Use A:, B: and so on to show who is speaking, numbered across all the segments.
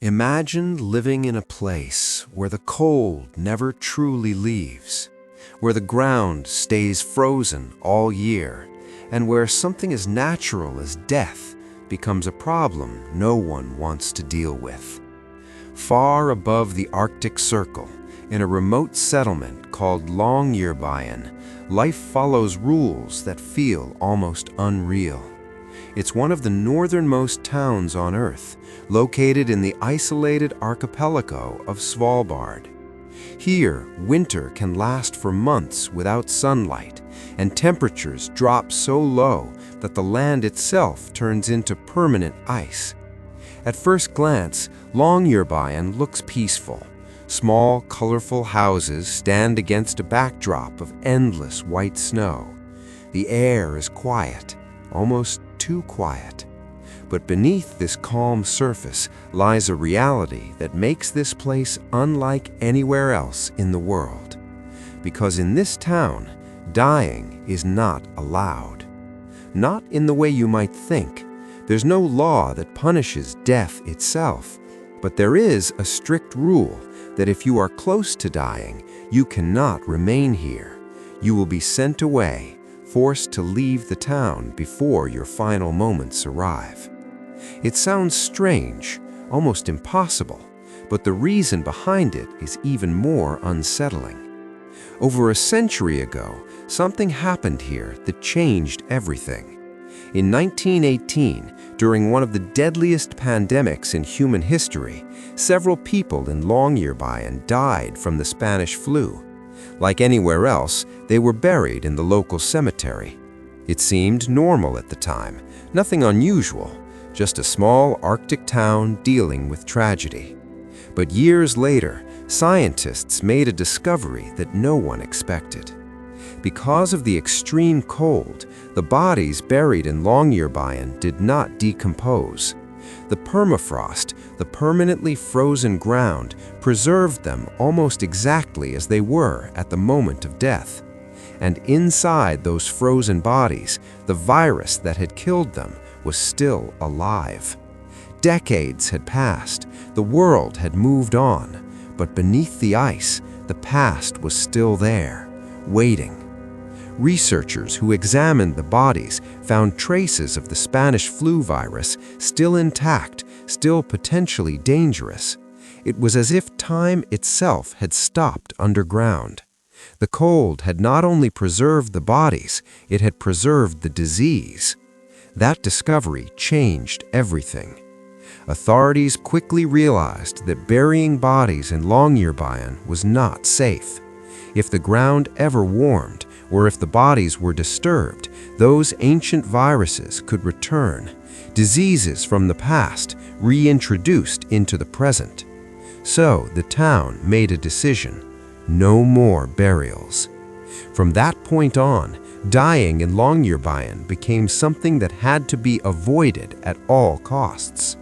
A: Imagine living in a place where the cold never truly leaves, where the ground stays frozen all year, and where something as natural as death becomes a problem no one wants to deal with. Far above the Arctic Circle, in a remote settlement called Longyearbyen, life follows rules that feel almost unreal. It's one of the northernmost towns on Earth, located in the isolated archipelago of Svalbard. Here, winter can last for months without sunlight, and temperatures drop so low that the land itself turns into permanent ice. At first glance, Longyearbyen looks peaceful. Small, colorful houses stand against a backdrop of endless white snow. The air is quiet, almost too quiet. But beneath this calm surface lies a reality that makes this place unlike anywhere else in the world. Because in this town, dying is not allowed. Not in the way you might think. There's no law that punishes death itself, but there is a strict rule that if you are close to dying, you cannot remain here. You will be sent away, forced to leave the town before your final moments arrive. It sounds strange, almost impossible, but the reason behind it is even more unsettling. Over a century ago, something happened here that changed everything. In 1918, during one of the deadliest pandemics in human history, several people in Longyearbyen died from the Spanish flu. Like anywhere else, they were buried in the local cemetery. It seemed normal at the time, nothing unusual, just a small Arctic town dealing with tragedy. But years later, scientists made a discovery that no one expected. Because of the extreme cold, the bodies buried in Longyearbyen did not decompose. The permafrost, the permanently frozen ground, preserved them almost exactly as they were at the moment of death. And inside those frozen bodies, the virus that had killed them was still alive. Decades had passed, the world had moved on, but beneath the ice, the past was still there, waiting. Researchers who examined the bodies found traces of the Spanish flu virus still intact, still potentially dangerous. It was as if time itself had stopped underground. The cold had not only preserved the bodies, it had preserved the disease. That discovery changed everything. Authorities quickly realized that burying bodies in Longyearbyen was not safe. If the ground ever warmed, or if the bodies were disturbed, those ancient viruses could return, diseases from the past reintroduced into the present. So the town made a decision: no more burials. From that point on, dying in Longyearbyen became something that had to be avoided at all costs.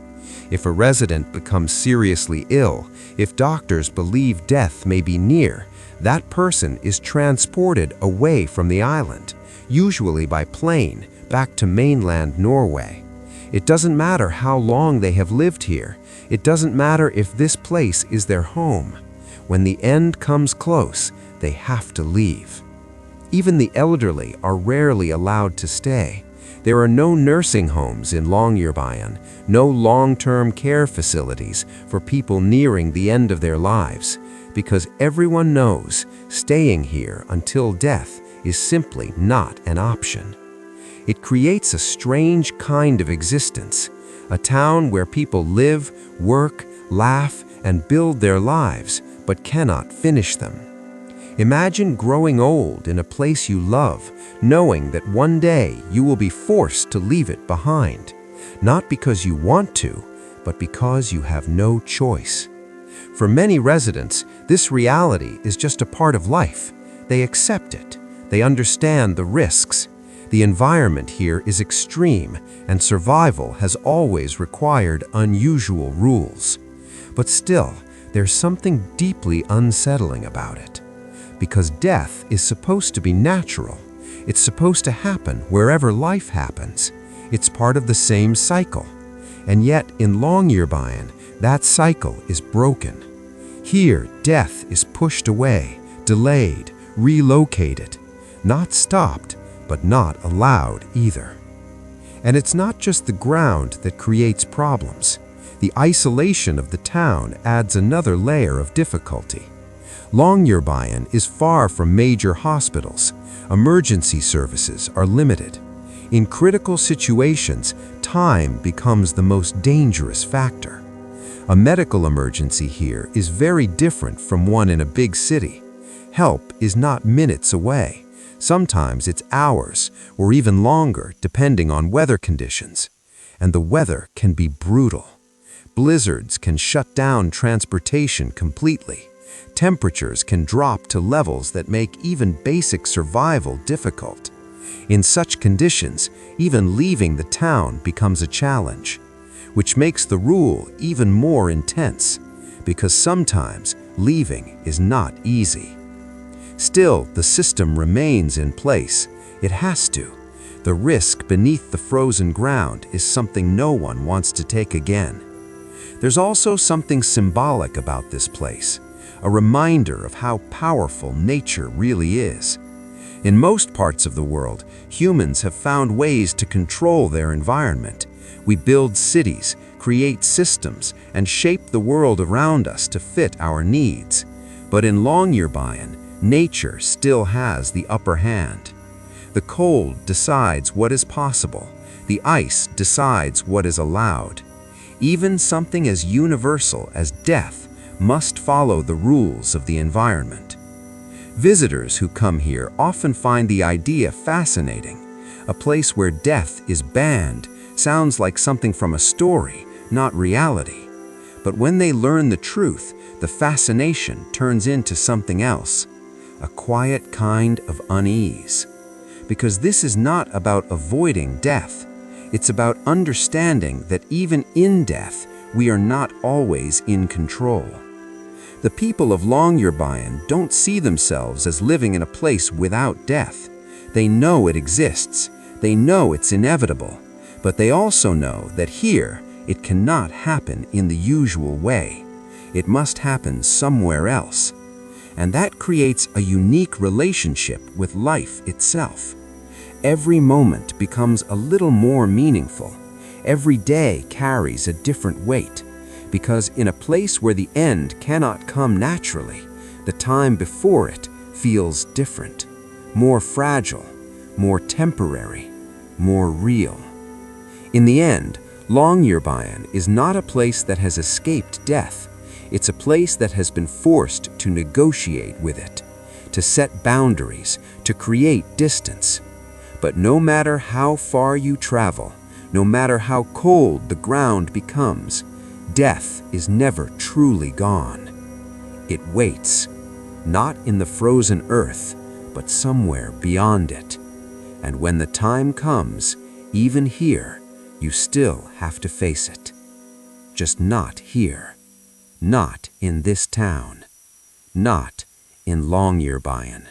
A: If a resident becomes seriously ill, if doctors believe death may be near, that person is transported away from the island, usually by plane, back to mainland Norway. It doesn't matter how long they have lived here. It doesn't matter if this place is their home. When the end comes close, they have to leave. Even the elderly are rarely allowed to stay. There are no nursing homes in Longyearbyen, no long-term care facilities for people nearing the end of their lives, because everyone knows staying here until death is simply not an option. It creates a strange kind of existence, a town where people live, work, laugh, and build their lives, but cannot finish them. Imagine growing old in a place you love, knowing that one day you will be forced to leave it behind, not because you want to, but because you have no choice. For many residents, this reality is just a part of life. They accept it. They understand the risks. The environment here is extreme, and survival has always required unusual rules. But still, there's something deeply unsettling about it. Because death is supposed to be natural. It's supposed to happen wherever life happens. It's part of the same cycle. And yet, in Longyearbyen, That cycle is broken. Here, death is pushed away, delayed, relocated, not stopped, but not allowed either. And it's not just the ground that creates problems. The isolation of the town adds another layer of difficulty. Longyearbyen is far from major hospitals. Emergency services are limited. In critical situations, time becomes the most dangerous factor. A medical emergency here is very different from one in a big city. Help is not minutes away. Sometimes it's hours or even longer, depending on weather conditions. And the weather can be brutal. Blizzards can shut down transportation completely. Temperatures can drop to levels that make even basic survival difficult. In such conditions, even leaving the town becomes a challenge, which makes the rule even more intense, because sometimes leaving is not easy. Still, the system remains in place. It has to. The risk beneath the frozen ground is something no one wants to take again. There's also something symbolic about this place, a reminder of how powerful nature really is. In most parts of the world, humans have found ways to control their environment. We build cities, create systems, and shape the world around us to fit our needs. But in Longyearbyen, nature still has the upper hand. The cold decides what is possible. The ice decides what is allowed. Even something as universal as death must follow the rules of the environment. Visitors who come here often find the idea fascinating. A place where death is banned sounds like something from a story, not reality. But when they learn the truth, the fascination turns into something else, a quiet kind of unease. Because this is not about avoiding death. It's about understanding that even in death, we are not always in control. The people of Longyearbyen don't see themselves as living in a place without death. They know it exists. They know it's inevitable. But they also know that here, it cannot happen in the usual way. It must happen somewhere else. And that creates a unique relationship with life itself. Every moment becomes a little more meaningful. Every day carries a different weight. Because in a place where the end cannot come naturally, the time before it feels different, more fragile, more temporary, more real. In the end, Longyearbyen is not a place that has escaped death. It's a place that has been forced to negotiate with it, to set boundaries, to create distance. But no matter how far you travel, no matter how cold the ground becomes, death is never truly gone. It waits, not in the frozen earth, but somewhere beyond it. And when the time comes, even here, you still have to face it. Just not here. Not in this town. Not in Longyearbyen.